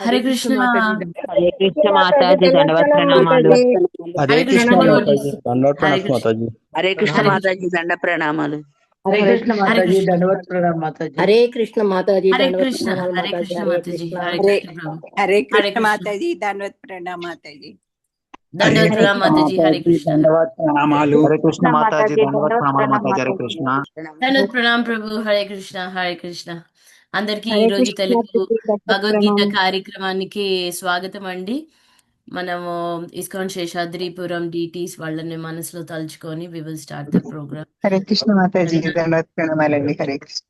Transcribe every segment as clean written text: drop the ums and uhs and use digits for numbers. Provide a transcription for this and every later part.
హరే కృష్ణ. హరే కృష్ణ మాతాజీ దండవత్ దండవత్సనం ప్రణామాలు. మాతాజీ. హరే హరే కృష్ణ కృష్ణ మాతాజీ డివోటీస్. దండవత్ హరే ప్రణామ్ కృష్ణ. మాతాజీ. హరే కృష్ణ హరే మాతాజీ దండ ప్రణామాలు. హరే కృష్ణ హరే మాతాజీ కృష్ణ. దండవత్ ప్రణామ్ మాతాజీ. హరే కృష్ణ మాతాజీ హరే దండవత్ కృష్ణ. ప్రణామాలు హరే మాతాజీ. కృష్ణ హరే మాతాజీ. కృష్ణ. హరే హరే కృష్ణ ప్రభు. హరే హరే కృష్ణ కృష్ణ. మాతాజీ దండవత్ ప్రణామ మాతాజీ. హరే దండవత్ ప్రణామ్ కృష్ణ మాతాజీ. హరే మాతాజీ కృష్ణ. దండవత్ ప్రణామాలు. హరే కృష్ణ మాతాజీ మాతాజీ దండవత్ దండవత్ ప్రణామాలు ప్రణామ మాతాజీ. హరే మాతాజీ కృష్ణ. దండవత్ ప్రణామ్ ప్రభు. హరే కృష్ణ. హరే కృష్ణ. అందరికీ హరే ఈరోజు కృష్ణ తెలుగు మాతాజీ దండవత్ భగవద్గీత ప్రణామం. కార్యక్రమానికి స్వాగతం అండి. మనము ఇస్కాన్ శేషాద్రిపురం డిటీస్ వాళ్ళని మనసులో తలుచుకొని we will start the programme. Hare Krishna మాతాజీ దండవత్ ప్రణామాలండి. హరే కృష్ణ.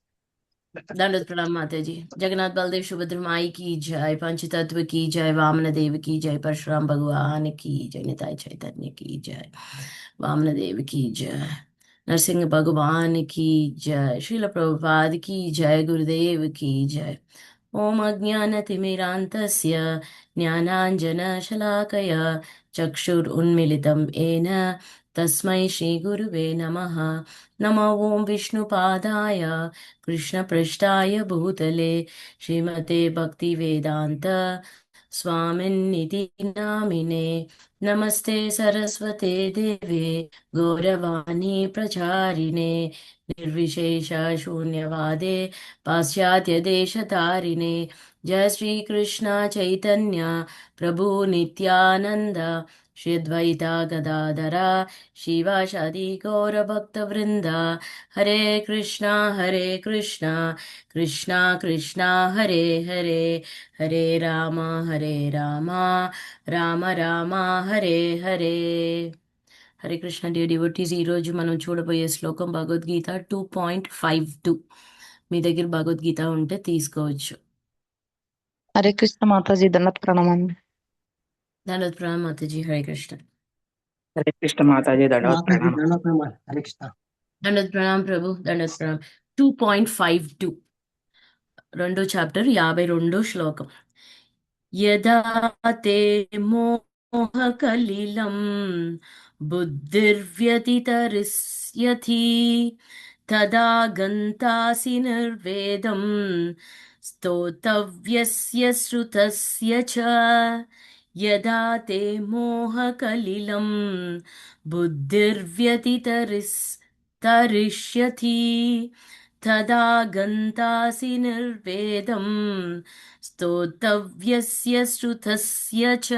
दंडोत प्रणाम माता जी। जगन्नाथ बलदेव सुभद्र माई की जय, पंचतत्व की जय, वामन देव की जय, परशुराम भगवान की जय, निताय चैतन्य की जय, वामन देव की जय, नरसिंह भगवान की जय, श्रील प्रभुपाद की जय, गुरुदेव की जय। ओम अज्ञानतिमिरान्तस्य ज्ञानाञ्जनशलाकया चक्षुरुन्मिलितं येन तस्मै श्रीगुरुवे नमः। नमो ओं विष्णुपादाय कृष्णपृष्ठाय भूतले श्रीमते भक्तिवेदान्त स्वामिन्निति नामिने। नमस्ते सरस्वते देवे गौरवाणी प्रचारिणे निर्विशेष शून्यवादे पाश्चात्यदेशतारिणे। जय श्री कृष्ण चैतन्य प्रभु नित्यानंद श्री अद्वैता गदाधरा शिवासादि गौरभक्तवृंद। हरे कृष्णा कृष्णा कृष्णा हरे हरे, हरे राम राम राम हरे हरे। హరే కృష్ణ డియర్ డివోటీస్, ఈరోజు మనం చూడబోయే శ్లోకం భగవద్గీత 2.52. మీ దగ్గర భగవద్గీత ఉంటే తీసుకోవచ్చు. హరే కృష్ణ మాతాజీ దండవత్ ప్రణామం. ధన్యవాద ప్రణామ్ మాతాజీ. హరే కృష్ణ. హరే కృష్ణ మాతాజీ దండవత్ మాతాజీ ప్రణామాలు. దండవత్ ప్రణామాలు. హరే కృష్ణ. దండవత్ ప్రణామ్ ప్రభు. దండవత్ ప్రణామ్. 2.52 రెండో చాప్టర్ 52 శ్లోకం. యదా తే మోహకలిలం బుద్ధిర్వ్యతితరిష్యతి తదా గంతాసి నిర్వేదం స్తోతవ్యస్య శ్రుతస్య చ. యదా తే మోహకలిలం బుద్ధిర్వ్యతితరిష్యతి తదా గంతాసి నిర్వేదం స్తోతవ్యస్య శ్రుతస్య చ.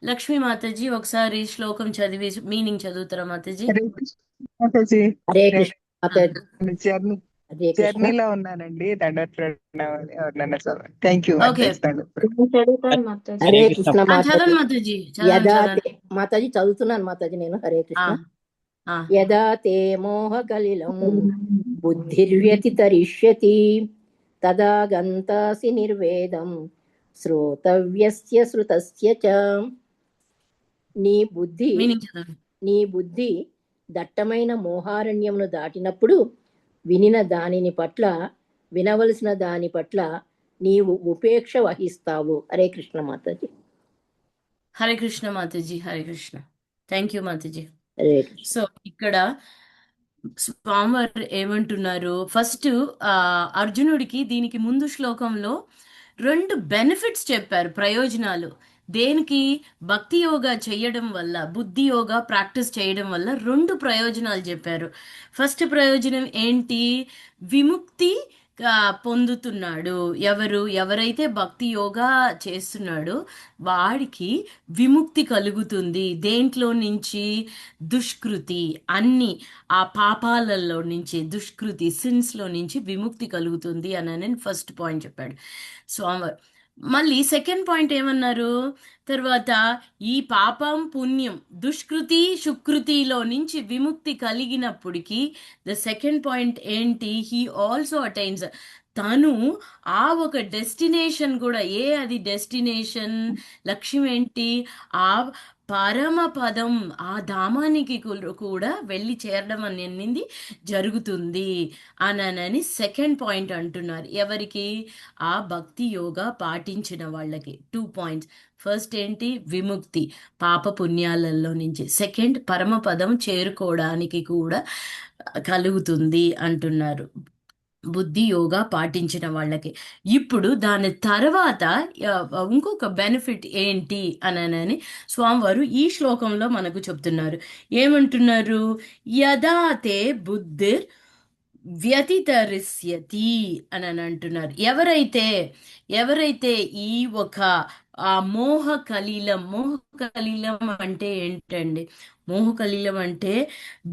లక్ష్మీ మాతాజీ ఒకసారి శ్లోకం చదివి మీనింగ్ చదువుతారా మాతాజీ? హరే కృష్ణ మాతాజీ. హరే కృష్ణ మాతాజీ. జర్నీ హరే కృష్ణ. జర్నీలో ఉన్నానండి. దండవత్ ప్రణామాలు. ఎవరినైనా చదవండి. థ్యాంక్ యూ ఓకే, మాతాజీ. దండవత్ ప్రణామాలు. చదువుతాను మాతాజీ. హరే కృష్ణ మాతాజీ. చదవండి మాతాజీ. యదా చదవండి. తే మాతాజీ చదువుతున్నాను మాతాజీ నేను. హరే కృష్ణ. యదా తే మోహకలిలం బుద్ధిర్వ్యతితరిష్యతి తదా గంతాసి నిర్వేదం శ్రోతవ్యస్య శ్రుతస్య చ. మీనింగ్ చదవండి. నీ బుద్ధి దట్టమైన మోహారణ్యమును దాటినప్పుడు వినవలసిన దాని పట్ల నీవు ఉపేక్ష వహిస్తావు. హరే కృష్ణ మాతాజీ. హరే కృష్ణ మాతాజీ. హరే కృష్ణ. థ్యాంక్ యూ మాతాజీ. హరే కృష్ణ. సో ఇక్కడ స్వామివారు ఏమంటున్నారు, ఫస్ట్ అర్జునుడికి దీనికి ముందు శ్లోకంలో 2 బెనిఫిట్స్ చెప్పారు, ప్రయోజనాలు. దేనికి? భక్తి యోగా చేయడం వల్ల, బుద్ధి యోగా ప్రాక్టీస్ చేయడం వల్ల 2 ప్రయోజనాలు చెప్పారు. ఫస్ట్ ప్రయోజనం ఏంటి? విముక్తి పొందుతున్నాడు. ఎవరైతే భక్తి యోగా చేస్తున్నాడో వాడికి విముక్తి కలుగుతుంది. దేంట్లో నుంచి? దుష్కృతి, అన్ని ఆ పాపాలలో నుంచి, దుష్కృతి సిన్స్లో నుంచి విముక్తి కలుగుతుంది అని ఫస్ట్ పాయింట్ చెప్పాడు స్వామివారు. మళ్ళీ సెకండ్ పాయింట్ ఏమన్నారు? తర్వాత ఈ పాపం పుణ్యం దుష్కృతి సుకృతిలో నుంచి విముక్తి కలిగినప్పటికీ ద సెకండ్ పాయింట్ ఏంటి? హీ ఆల్సో అటైన్స్, తను ఆ ఒక డెస్టినేషన్ కూడా, అది డెస్టినేషన్ లక్ష్యం ఏంటి? ఆ పరమ పదం, ఆ ధామానికి కూడా వెళ్ళి చేరడం అనేది జరుగుతుంది అని సెకండ్ పాయింట్ అంటున్నారు. ఎవరికి? ఆ భక్తి యోగా పాటించిన వాళ్ళకి. 2 పాయింట్స్. ఫస్ట్ ఏంటి? విముక్తి పాప పుణ్యాలలో నుంచి. సెకండ్, పరమపదం చేరుకోవడానికి కూడా కలుగుతుంది అంటున్నారు. బుద్ధి యోగా పాటించిన వాళ్ళకి. ఇప్పుడు దాని తర్వాత ఇంకొక బెనిఫిట్ ఏంటి అని స్వామివారు ఈ శ్లోకంలో మనకు చెప్తున్నారు. ఏమంటున్నారు? యదాతే బుద్ధిర్ వ్యతితరిస్యతి అని అంటున్నారు. ఎవరైతే ఈ ఒక మోహ కలిలం అంటే ఏంటండి? మోహ కలిలం అంటే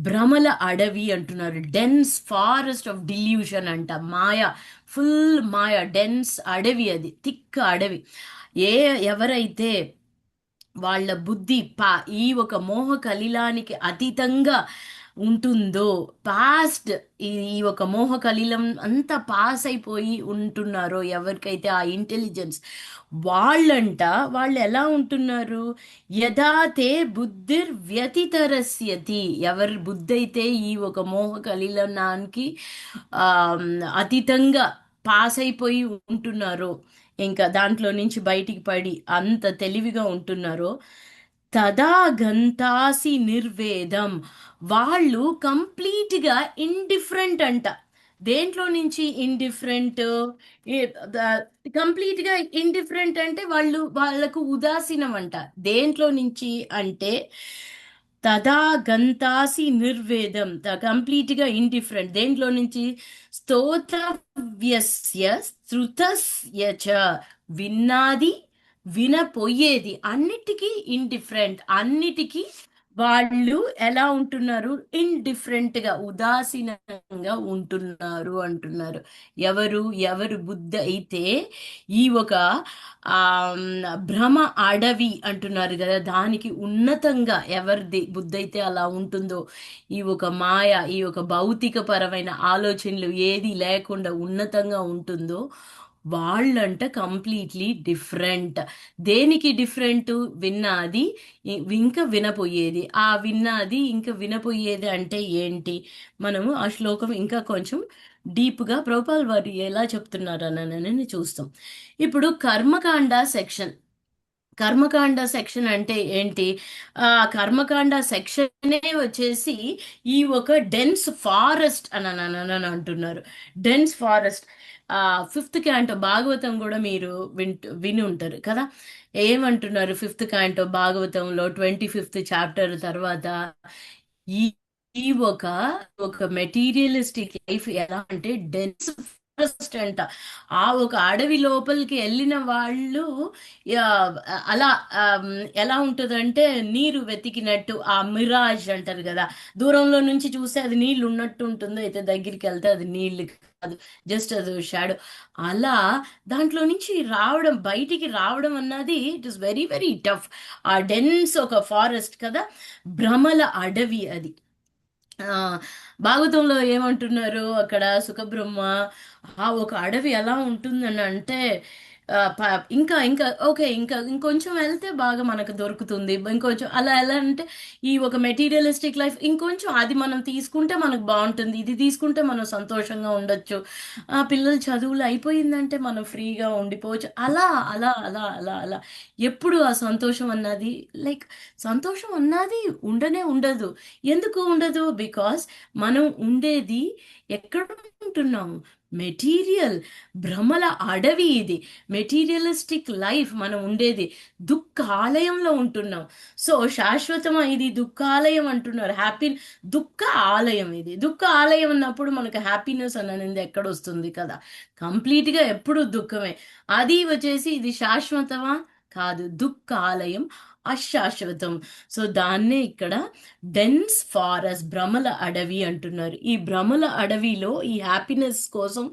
భ్రమల అడవి అంటున్నారు. డెన్స్ ఫారెస్ట్ ఆఫ్ డిల్యూషన్ అంట. మాయ, ఫుల్ మాయ, డెన్స్ అడవి, అది థిక్ అడవి. ఎవరైతే వాళ్ళ బుద్ధి ఈ ఒక మోహ కలిలానికి అతీతంగా ఉంటుందో, పాస్ట్ ఈ ఒక మోహ కలిలం అంతా పాస్ అయిపోయి ఉంటున్నారో, ఎవరికైతే ఆ ఇంటెలిజెన్స్, వాళ్ళు ఎలా ఉంటున్నారు? యథాతే బుద్ధిర్ వ్యతితరస్యతి. ఎవరి బుద్ధి అయితే ఈ ఒక మోహ కలిలనానికి ఆ అతీతంగా పాస్ అయిపోయి ఉంటున్నారో, ఇంకా దాంట్లో నుంచి బయటికి పడి అంత తెలివిగా ఉంటున్నారో, తదా గంతాసి నిర్వేదం. వాళ్ళు కంప్లీట్గా ఇండిఫరెంట్ అంట. దేంట్లో నుంచి ఇండిఫరెంట్? కంప్లీట్గా ఇండిఫరెంట్ అంటే వాళ్ళకు ఉదాసీనం అంట. దేంట్లో నుంచి అంటే తదా గంతాసి నిర్వేదం, కంప్లీట్గా ఇండిఫరెంట్. దేంట్లో నుంచి? స్తోత్రవ్యస్య శృతస్య చ. విన్నాది, వినపోయేది అన్నిటికీ ఇండిఫరెంట్. అన్నిటికీ వాళ్ళు ఎలా ఉంటున్నారు? ఇండిఫరెంట్ గా, ఉదాసీనంగా ఉంటున్నారు అంటున్నారు. ఎవరు బుద్ధి అయితే ఈ ఒక ఆ భ్రమ అడవి అంటున్నారు కదా, దానికి ఉన్నతంగా ఎవరిది బుద్ధి అయితే అలా ఉంటుందో, ఈ ఒక మాయ, ఈ ఒక భౌతిక పరమైన ఆలోచనలు ఏది లేకుండా ఉన్నతంగా ఉంటుందో, వాళ్ళంట కంప్లీట్లీ డిఫరెంట్. దేనికి డిఫరెంట్? విన్నాది ఇంకా వినపోయేది. ఆ విన్నాది ఇంకా వినపోయేది అంటే ఏంటి? మనము ఆ శ్లోకం ఇంకా కొంచెం డీప్గా ప్రభుపాల్ వారు ఎలా చెప్తున్నారు అని చూస్తాం. ఇప్పుడు కర్మకాండ సెక్షన్ అంటే ఏంటి? ఆ కర్మకాండ సెక్షనే వచ్చేసి ఈ ఒక డెన్స్ ఫారెస్ట్ అని అంటున్నారు. Dense forest. Fifth canto Bhagavatam కూడా మీరు విని ఉంటారు కదా. ఏమంటున్నారు? ఫిఫ్త్ క్యాంటో భాగవతంలో 25th చాప్టర్ తర్వాత ఈ ఈ ఒక మెటీరియలిస్టిక్ లైఫ్ ఎలా అంటే డెన్స్ ఫారెస్ట్ అంట. ఆ ఒక అడవి లోపలికి వెళ్ళిన వాళ్ళు ఆ, అలా ఎలా ఉంటుందంటే నీరు వెతికినట్టు, ఆ మిరాజ్ అంటారు కదా, దూరంలో నుంచి చూస్తే అది నీళ్ళు ఉన్నట్టు ఉంటుంది, అయితే దగ్గరికి వెళ్తే అది నీళ్ళు కాదు, జస్ట్ అది షాడో. అలా దాంట్లో నుంచి బయటికి రావడం అన్నది it is very very tough. ఆ డెన్స్ ఒక ఫారెస్ట్ కదా, భ్రమల అడవి అది. ఆ భాగవతంలో ఏమంటున్నారు అక్కడ సుఖబ్రహ్మ, ఆ ఒక అడవి ఎలా ఉంటుందని అంటే ఇంకా ఇంకా ఓకే, ఇంకా ఇంకొంచెం వెళ్తే బాగా మనకు దొరుకుతుంది, ఇంకొంచెం అలా ఎలా అంటే ఈ ఒక మెటీరియలిస్టిక్ లైఫ్ ఇంకొంచెం అది మనం తీసుకుంటే మనకు బాగుంటుంది, ఇది తీసుకుంటే మనం సంతోషంగా ఉండొచ్చు, ఆ పిల్లల చదువులు అయిపోయిందంటే మనం ఫ్రీగా ఉండిపోవచ్చు, అలా అలా అలా అలా అలా. ఎప్పుడు ఆ సంతోషం అన్నది సంతోషం అన్నది ఉండదు. ఎందుకు ఉండదు? బికాస్ మనం ఉండేది ఎక్కడ ఉంటున్నాము? మెటీరియల్ భ్రమల అడవి ఇది. మెటీరియలిస్టిక్ లైఫ్ మనం ఉండేది దుఃఖాలయంలో ఉంటున్నాం. సో శాశ్వతమా ఇది దుఃఖాలయం అంటున్నారు. దుఃఖ ఆలయం ఇది. దుఃఖ ఆలయం అన్నప్పుడు మనకు హ్యాపీనెస్ అనేది ఎక్కడ వస్తుంది కదా? కంప్లీట్గా ఎప్పుడు దుఃఖమే. అది వచ్చేసి ఇది శాశ్వతమా? కాదు. దుఃఖ ఆలయం అశాశ్వతం. సో దాన్నే ఇక్కడ డెన్స్ ఫారెస్ట్, భ్రమల అడవి అంటున్నారు. ఈ భ్రమల అడవిలో ఈ హ్యాపీనెస్ కోసం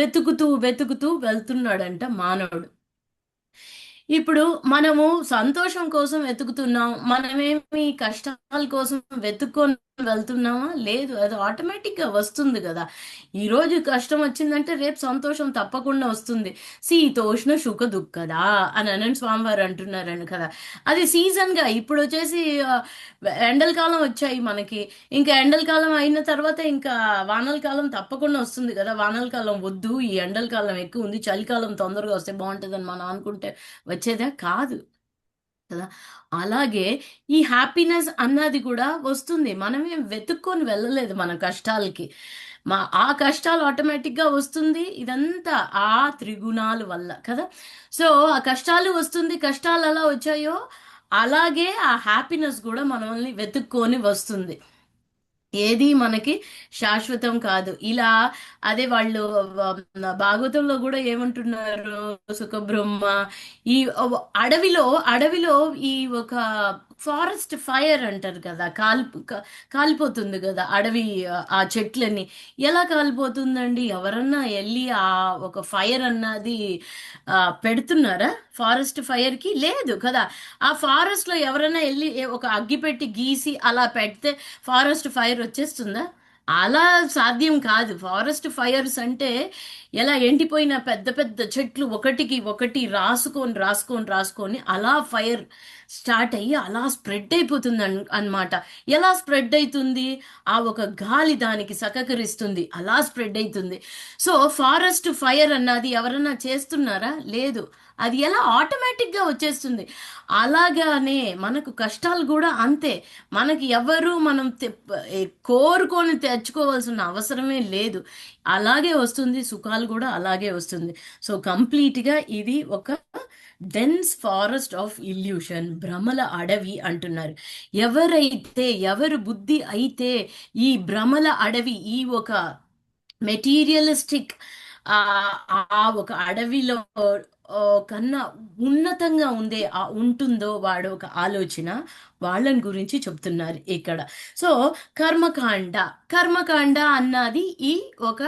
వెతుకుతూ వెళ్తున్నాడంట మానవుడు. ఇప్పుడు మనము సంతోషం కోసం వెతుకుతున్నాం, మనమేమి కష్టాల కోసం వెతుక్కొని వెళ్తున్నామా? లేదు, అది ఆటోమేటిక్గా వస్తుంది కదా. ఈరోజు కష్టం వచ్చిందంటే రేపు సంతోషం తప్పకుండా వస్తుంది. శీతోష్ణ సుఖ దుఃఖదా అని స్వామివారు అంటున్నారని కదా. అది సీజన్గా. ఇప్పుడు వచ్చేసి ఎండల కాలం వచ్చాయి మనకి, ఇంకా ఎండల కాలం అయిన తర్వాత ఇంకా వానల కాలం తప్పకుండా వస్తుంది కదా. వానల కాలం వద్దు, ఈ ఎండల కాలం ఎక్కువ ఉంది, చలికాలం తొందరగా వస్తే బాగుంటుందని మనం అనుకుంటే వచ్చేదే కాదు కదా. అలాగే ఈ హ్యాపీనెస్ అన్నది కూడా వస్తుంది, మనమేం వెతుక్కొని వెళ్ళలేదు మన కష్టాలకి. ఆ కష్టాలు ఆటోమేటిక్గా వస్తుంది. ఇదంతా ఆ త్రిగుణాల వల్ల కదా. సో ఆ కష్టాలు వస్తుంది, కష్టాలు ఎలా వచ్చాయో అలాగే ఆ హ్యాపీనెస్ కూడా మనల్ని వెతుక్కొని వస్తుంది. ఏది మనకి శాశ్వతం కాదు. ఇలా అదే వాళ్ళు భాగవతంలో కూడా ఏమంటున్నారు, సుఖబ్రహ్మ ఈ అడవిలో అడవిలో ఈ ఒక ఫారెస్ట్ ఫైర్ అంటారు కదా, కాలిపోతుంది కదా అడవి, ఆ చెట్లని ఎలా కాలిపోతుందండి? ఎవరన్నా వెళ్ళి ఆ ఒక ఫైర్ అన్నది పెడుతున్నారా ఫారెస్ట్ ఫైర్ కి? లేదు కదా. ఆ ఫారెస్ట్ లో ఎవరైనా వెళ్ళి ఒక అగ్గిపెట్టి గీసి అలా పెడితే ఫారెస్ట్ ఫైర్ వచ్చేస్తుందా? అలా సాధ్యం కాదు. ఫారెస్ట్ ఫైర్స్ అంటే ఎలా ఎండిపోయిన పెద్ద పెద్ద చెట్లు ఒకటికి ఒకటి రాసుకొని రాసుకొని రాసుకొని అలా ఫైర్ స్టార్ట్ అయ్యి అలా స్ప్రెడ్ అయిపోతుంది అన్నమాట. ఎలా స్ప్రెడ్ అవుతుంది? ఆ ఒక గాలి దానికి సహకరిస్తుంది, అలా స్ప్రెడ్ అవుతుంది. సో ఫారెస్ట్ ఫైర్ అన్నది ఎవరన్నా చేస్తున్నారా? లేదు. అది ఎలా ఆటోమేటిక్గా వచ్చేస్తుంది. అలాగానే మనకు కష్టాలు కూడా అంతే. మనకి ఎవరు మనం కోరుకొని తెచ్చుకోవాల్సిన అవసరమే లేదు. అలాగే వస్తుంది, సుఖాలు కూడా అలాగే వస్తుంది. సో కంప్లీట్గా ఇది ఒక డెన్స్ ఫారెస్ట్ ఆఫ్ ఇల్యూషన్, భ్రమల అడవి అంటున్నారు. ఎవరు బుద్ధి అయితే ఈ భ్రమల అడవి, ఈ ఒక మెటీరియలిస్టిక్ ఆ ఆ ఒక అడవిలో కన్నా ఉన్నతంగా ఉంటుందో వాడు ఒక ఆలోచన, వాళ్ళని గురించి చెప్తున్నారు ఇక్కడ. సో కర్మకాండ అన్నది ఈ ఒక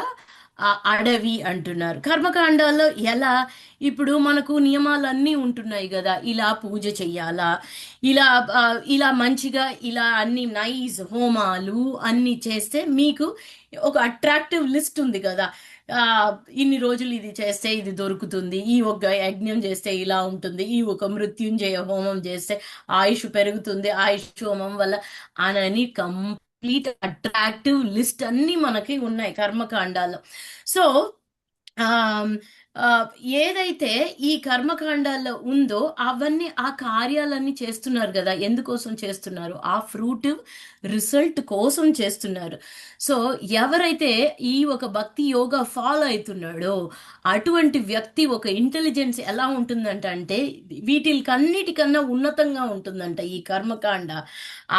అడవి అంటున్నారు. కర్మకాండాల్లో ఎలా, ఇప్పుడు మనకు నియమాలన్నీ ఉంటున్నాయి కదా, ఇలా పూజ చెయ్యాలా, ఇలా ఇలా మంచిగా ఇలా అన్ని నైస్ హోమాలు అన్ని చేస్తే మీకు ఒక అట్రాక్టివ్ లిస్ట్ ఉంది కదా. ఇన్ని రోజులు ఇది చేస్తే ఇది దొరుకుతుంది, ఈ ఒక యజ్ఞం చేస్తే ఇలా ఉంటుంది, ఈ ఒక మృత్యుంజయ హోమం చేస్తే ఆయుష్ పెరుగుతుంది, ఆయుష్ హోమం వల్ల అనని కంప్లీట్ అట్రాక్టివ్ లిస్ట్ అన్ని మనకి ఉన్నాయి కర్మకాండాల్లో. సో ఏదైతే ఈ కర్మకాండాల్లో ఉందో అవన్నీ ఆ కార్యాలన్నీ చేస్తున్నారు కదా. ఎందుకోసం చేస్తున్నారు? ఆ ఫ్రూటివ్ రిజల్ట్ కోసం చేస్తున్నారు. సో ఎవరైతే ఈ ఒక భక్తి యోగా ఫాలో అవుతున్నాడో అటువంటి వ్యక్తి ఒక ఇంటెలిజెన్స్ ఎలా ఉంటుందంట అంటే వీటికన్నిటికన్నా ఉన్నతంగా ఉంటుందంట ఈ కర్మకాండ,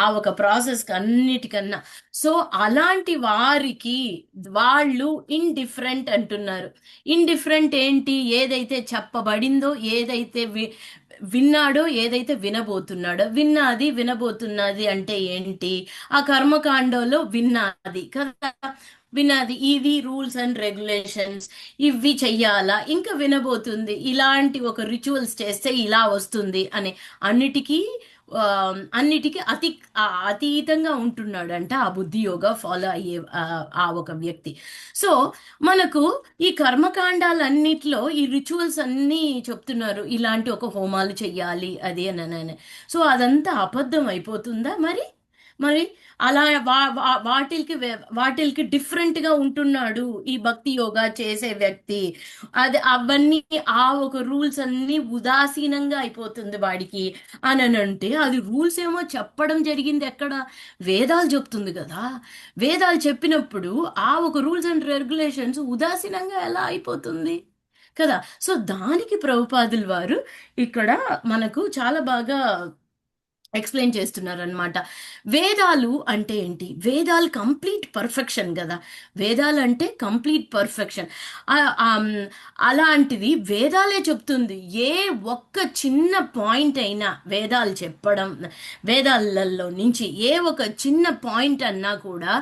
ఆ ఒక ప్రాసెస్ అన్నిటికన్నా. సో అలాంటి వారికి వాళ్ళు ఇండిఫరెంట్ అంటున్నారు. ఇండిఫరెంట్ ఏంటి? ఏదైతే చెప్పబడిందో, ఏదైతే విన్నాడో, ఏదైతే వినబోతున్నాడో. వినబోతున్నది అంటే ఏంటి? ఆ కర్మకాండలో విన్నది కదా, విన్నది ఇది రూల్స్ అండ్ రెగ్యులేషన్స్, ఇవి చెయ్యాలా, ఇంకా వినబోతుంది ఇలాంటి ఒక రిచువల్స్ చేస్తే ఇలా వస్తుంది అని అన్నిటికీ అతీతంగా ఉంటున్నాడంట ఆ బుద్ధి యోగా ఫాలో అయ్యే ఆ ఒక వ్యక్తి. సో మనకు ఈ కర్మకాండాలన్నిట్లో ఈ రిచువల్స్ అన్నీ చెప్తున్నారు, ఇలాంటి ఒక హోమాలు చెయ్యాలి అది అని. సో అదంతా అబద్ధం అయిపోతుందా మరి? అలా వాటికి డిఫరెంట్ గా ఉంటున్నాడు ఈ భక్తి యోగా చేసే వ్యక్తి. అవన్నీ ఆ ఒక రూల్స్ అన్ని ఉదాసీనంగా అయిపోతుంది వాడికి అని అంటే, అది రూల్స్ ఏమో చెప్పడం జరిగింది ఎక్కడ? వేదాలు చెప్తుంది కదా. వేదాలు చెప్పినప్పుడు ఆ ఒక రూల్స్ అండ్ రెగ్యులేషన్స్ ఉదాసీనంగా ఎలా అయిపోతుంది కదా. సో దానికి ప్రభుపాదుల వారు ఇక్కడ మనకు చాలా బాగా ఎక్స్ప్లెయిన్ చేస్తున్నారనమాట. వేదాలు అంటే ఏంటి? వేదాలు కంప్లీట్ పర్ఫెక్షన్ కదా. వేదాలు అంటే కంప్లీట్ పర్ఫెక్షన్. అలాంటిది వేదాలే చెప్తుంది. ఏ ఒక్క చిన్న పాయింట్ అయినా వేదాలు చెప్పడం, వేదాలలో నుంచి ఏ ఒక చిన్న పాయింట్ అన్నా కూడా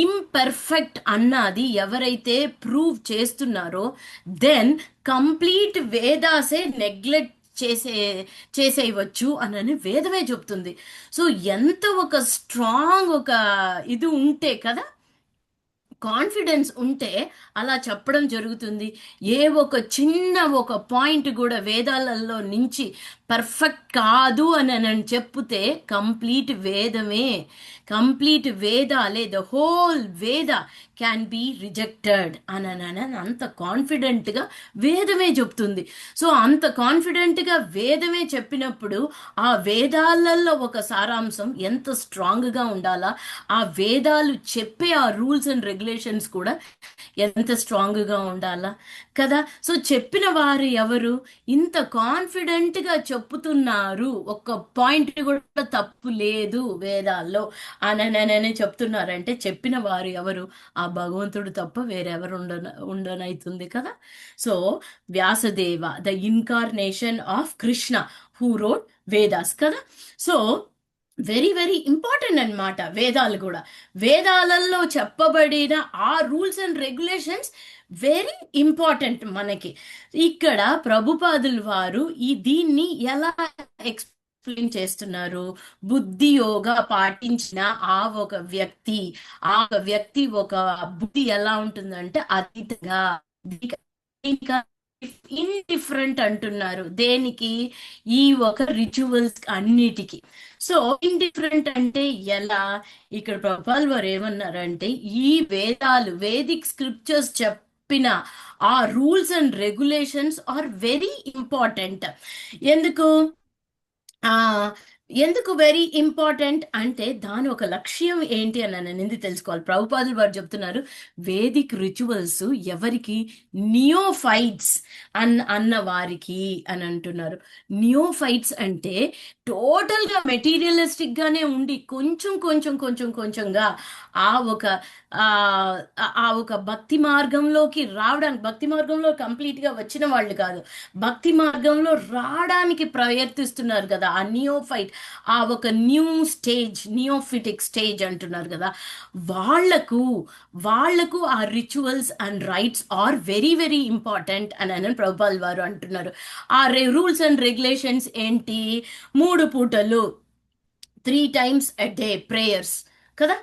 ఇంపర్ఫెక్ట్ అన్నది ఎవరైతే ప్రూవ్ చేస్తున్నారో దెన్ కంప్లీట్ వేదాసే నెగ్లెక్ట్ చేసేయవచ్చు అని వేదమే చెప్తుంది. సో ఎంత ఒక స్ట్రాంగ్ ఒక ఇది ఉంటే కదా, కాన్ఫిడెన్స్ ఉంటే అలా చెప్పడం జరుగుతుంది. ఏ ఒక చిన్న ఒక పాయింట్ కూడా వేదాలలో నుంచి పర్ఫెక్ట్ కాదు అని చెప్తే కంప్లీట్ వేదమే, కంప్లీట్ వేదాలే, ద హోల్ వేద క్యాన్ బి రిజెక్టెడ్ అని అంత కాన్ఫిడెంట్గా వేదమే చెప్తుంది. సో అంత కాన్ఫిడెంట్గా వేదమే చెప్పినప్పుడు ఆ వేదాలలో ఒక సారాంశం ఎంత స్ట్రాంగ్గా ఉండాలా, ఆ వేదాలు చెప్పే ఆ రూల్స్ అండ్ రెగ్యులేషన్స్ కూడా ఎంత స్ట్రాంగ్గా ఉండాలా కదా. సో చెప్పిన వారు ఎవరు, ఇంత కాన్ఫిడెంట్గా చెప్తున్నారు, ఒక్క పాయింట్ కూడా తప్పు లేదు వేదాల్లో అని చెప్తున్నారంటే చెప్పిన వారు ఎవరు, ఆ భగవంతుడు తప్ప వేరెవరు ఉండనైతుంది కదా. So Vyasadeva, the incarnation of Krishna who wrote Vedas కదా. సో వెరీ వెరీ ఇంపార్టెంట్ అన్నమాట వేదాలు కూడా. వేదాలలో చెప్పబడిన ఆ rules and regulations very important మనకి. ఇక్కడ ప్రభుపాదులు వారు దీన్ని ఎలా ఎక్స్ప్లెయిన్ చేస్తున్నారు, బుద్ధి యోగా పాటించిన ఆ ఒక వ్యక్తి ఒక బుద్ధి ఎలా ఉంటుందంటే అతీతంగా, ఇంకా ఇండిఫరెంట్ అంటున్నారు దేనికి, ఈ ఒక రిచువల్స్ అన్నిటికీ. సో ఇండిఫరెంట్ అంటే ఎలా, ఇక్కడ ప్రభుపాల్ వారు ఏమన్నారంటే ఈ వేదాలు, వేదిక్ స్క్రిప్చర్స్ చెప్పిన ఆ rules and regulations are very important. ఎందుకు ఎందుకు వెరీ ఇంపార్టెంట్ అంటే దాని ఒక లక్ష్యం ఏంటి అని నేను ఎందుకు తెలుసుకోవాలి. ప్రభుపాదులు వారు చెప్తున్నారు వేదిక్ రిచువల్స్ ఎవరికి, నియోఫైట్స్ అన్న వారికి అని అంటున్నారు. నియోఫైట్స్ అంటే టోటల్గా మెటీరియలిస్టిక్ గానే ఉండి కొంచెంగా ఆ ఒక భక్తి మార్గంలోకి రావడానికి, భక్తి మార్గంలో కంప్లీట్ గా వచ్చిన వాళ్ళు కాదు, భక్తి మార్గంలో రావడానికి ప్రయత్నిస్తున్నారు కదా ఆ నియోఫైట్, ఆ ఒక న్యూ స్టేజ్, నియోఫిటిక్ స్టేజ్ అంటున్నారు కదా. వాళ్లకు ఆ rituals and rites are very very important అని ప్రభుపాల్ వారు అంటున్నారు. ఆ రూల్స్ అండ్ రెగ్యులేషన్స్ ఏంటి, 3 పూటలు 3 times a day ప్రేయర్స్ కదా,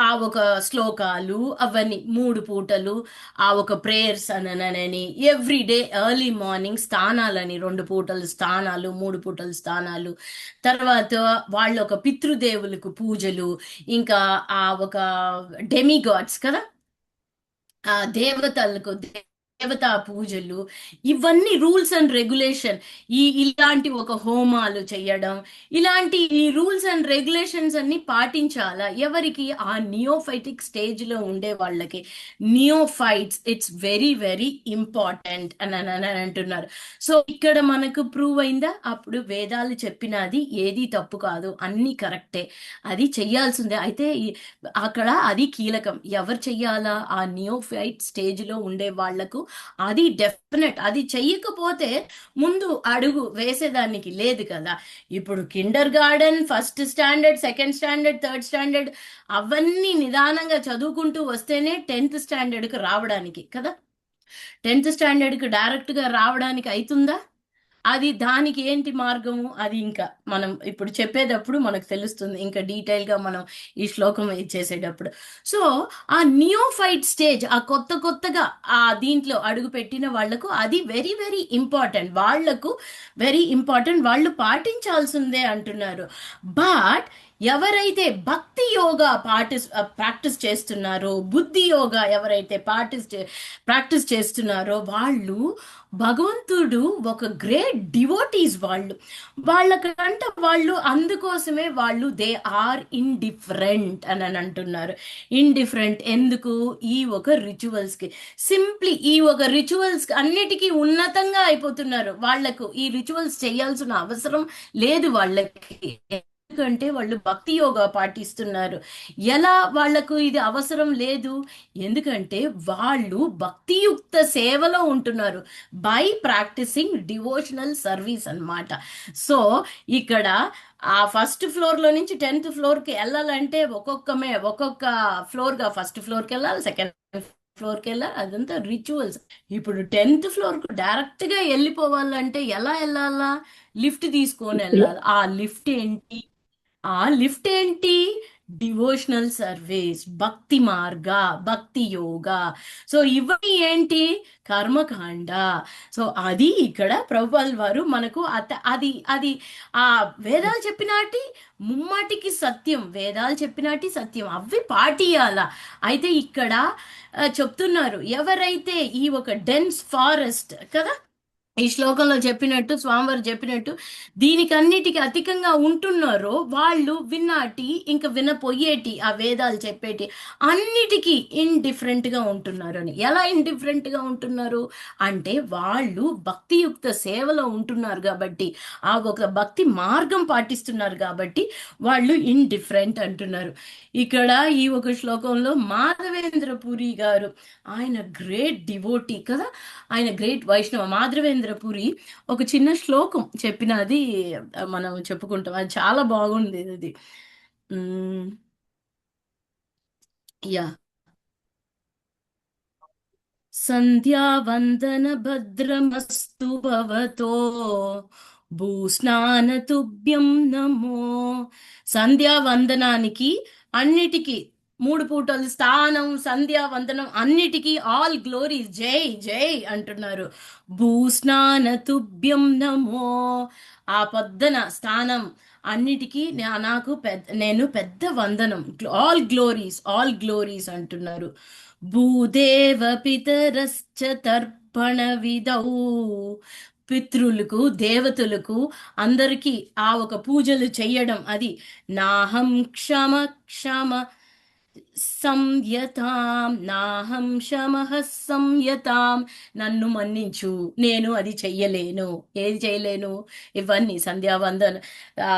ఆ ఒక శ్లోకాలు అవన్నీ 3 పూటలు, ఆ ఒక ప్రేయర్స్ అని ఎవ్రీడే ఎర్లీ మార్నింగ్ స్థానాలని, 2 పూటలు స్థానాలు, 3 పూటలు స్థానాలు, తర్వాత వాళ్ళ ఒక పితృదేవులకు పూజలు, ఇంకా ఆ ఒక డెమిగాడ్స్ కదా, ఆ దేవతలకు దేవతా పూజలు, ఇవన్నీ రూల్స్ అండ్ రెగ్యులేషన్. ఇలాంటి ఒక హోమాలు చేయడం, ఇలాంటి ఈ రూల్స్ అండ్ రెగ్యులేషన్స్ అన్ని పాటించాలా ఎవరికి, ఆ నియోఫైటిక్ స్టేజ్ లో ఉండే వాళ్ళకి. నియోఫైట్స్ ఇట్స్ వెరీ వెరీ ఇంపార్టెంట్ అని అంటున్నారు. సో ఇక్కడ మనకు ప్రూవ్ అయిందా, అప్పుడు వేదాలు చెప్పినది ఏది తప్పు కాదు, అన్ని కరెక్టే, అది చెయ్యాల్సిందే. అయితే అక్కడ అది కీలకం, ఎవరు చెయ్యాలా, ఆ నియోఫైట్ స్టేజ్ లో ఉండే వాళ్లకు అది డెఫినెట్. అది చెయ్యకపోతే ముందు అడుగు వేసేదానికి లేదు కదా. ఇప్పుడు Kinder garden, first standard, second standard, third standard అవన్నీ నిదానంగా చదువుకుంటూ వస్తేనే 10th స్టాండర్డ్కి రావడానికి కదా. 10th స్టాండర్డ్కి డైరెక్ట్గా రావడానికి అవుతుందా, అది దానికి ఏంటి మార్గము, అది ఇంకా మనం ఇప్పుడు చెప్పేటప్పుడు మనకు తెలుస్తుంది, ఇంకా డీటెయిల్గా మనం ఈ శ్లోకం చేసేటప్పుడు. సో ఆ నియోఫైట్ స్టేజ్, ఆ కొత్తగా ఆ దీంట్లో అడుగు పెట్టిన వాళ్లకు అది వెరీ వెరీ ఇంపార్టెంట్, వాళ్లకు వెరీ ఇంపార్టెంట్, వాళ్ళు పాటించాల్సిందే అంటున్నారు. బట్ ఎవరైతే భక్తి యోగా ప్రాక్టీస్ చేస్తున్నారో, బుద్ధి యోగా ఎవరైతే ప్రాక్టీస్ చేస్తున్నారో వాళ్ళు భగవంతుడు ఒక గ్రేట్ డివోటీస్, వాళ్ళకంటే వాళ్ళు అందుకోసమే వాళ్ళు దే ఆర్ ఇండిఫరెంట్ అని అంటున్నారు. ఇండిఫరెంట్ ఎందుకు, ఈ ఒక రిచువల్స్కి, సింప్లీ ఈ ఒక రిచువల్స్కి అన్నిటికీ ఉన్నతంగా అయిపోతున్నారు. వాళ్లకు ఈ రిచువల్స్ చేయాల్సిన అవసరం లేదు వాళ్ళకి, ఎందుకంటే వాళ్ళు భక్తి యోగా పాటిస్తున్నారు. ఎలా వాళ్లకు ఇది అవసరం లేదు, ఎందుకంటే వాళ్ళు భక్తియుక్త సేవలో ఉంటున్నారు బై ప్రాక్టీసింగ్ డివోషనల్ సర్వీస్ అన్నమాట. సో ఇక్కడ ఆ ఫస్ట్ ఫ్లోర్ లో నుంచి 10th ఫ్లోర్కి వెళ్ళాలంటే ఒక్కొక్క ఫ్లోర్గా, ఫస్ట్ ఫ్లోర్కి వెళ్ళాలి, సెకండ్ ఫ్లోర్కి వెళ్ళాలి, అదంతా రిచువల్స్. ఇప్పుడు 10th ఫ్లోర్కు డైరెక్ట్గా వెళ్ళిపోవాలంటే ఎలా వెళ్ళాలా, లిఫ్ట్ తీసుకొని వెళ్ళాలి. ఆ లిఫ్ట్ ఏంటి డివోషనల్ సర్వీస్, భక్తి మార్గ, భక్తి యోగా. సో ఇవన్నీ ఏంటి? కర్మకాండ. సో అది ఇక్కడ ప్రభుపాల్ వారు మనకు అది అది ఆ వేదాలు చెప్పినాటి ముమ్మాటికి సత్యం, వేదాలు చెప్పినాటి సత్యం, అవి పాటియాల. అయితే ఇక్కడ చెప్తున్నారు, ఎవరైతే ఈ ఒక డెన్స్ ఫారెస్ట్ కదా, ఈ శ్లోకంలో చెప్పినట్టు, స్వామివారు చెప్పినట్టు దీనికన్నిటికీ అధికంగా ఉంటున్నారో వాళ్ళు విన్నాటి ఇంకా వినపోయేటి ఆ వేదాలు చెప్పేటి అన్నిటికీ ఇండిఫరెంట్ గా ఉంటున్నారు అని. ఎలా ఇండిఫరెంట్ గా ఉంటున్నారు అంటే వాళ్ళు భక్తియుక్త సేవలో ఉంటున్నారు కాబట్టి, ఆ ఒక భక్తి మార్గం పాటిస్తున్నారు కాబట్టి వాళ్ళు ఇండిఫరెంట్ అంటున్నారు. ఇక్కడ ఈ ఒక శ్లోకంలో మాధవేంద్ర పురి గారు, ఆయన గ్రేట్ డివోటీ కదా, ఆయన గ్రేట్ వైష్ణవ మాధవేంద్ర పురి ఒక చిన్న శ్లోకం చెప్పినది మనం చెప్పుకుంటాం. అది చాలా బాగుంది అది. ఉమ్, యా సంధ్యావందన భద్రమస్తు భవతో భూస్నాన తుభ్యం నమో. సంధ్యావందనానికి అన్నిటికీ 3 పూటలు స్థానం, సంధ్యావందనం అన్నిటికీ ఆల్ గ్లోరీస్, జై జై అంటున్నారు. భూస్నాన తుభ్యం నమో. ఆ పొద్దున స్నానం అన్నిటికీ నేను పెద్ద వందనం, ఆల్ గ్లోరీస్ అంటున్నారు. భూదేవ పితరశ్చ తర్పణ విధౌ. పితృలకు, దేవతలకు అందరికీ ఆ ఒక పూజలు చెయ్యడం, అది నాహం క్షమ క్షమ సంయతాం, నాహం శమః సంయతాం, నన్ను మన్నించు, నేను అది చెయ్యలేను. ఏది చేయలేను? ఇవన్నీ సంధ్యావందన,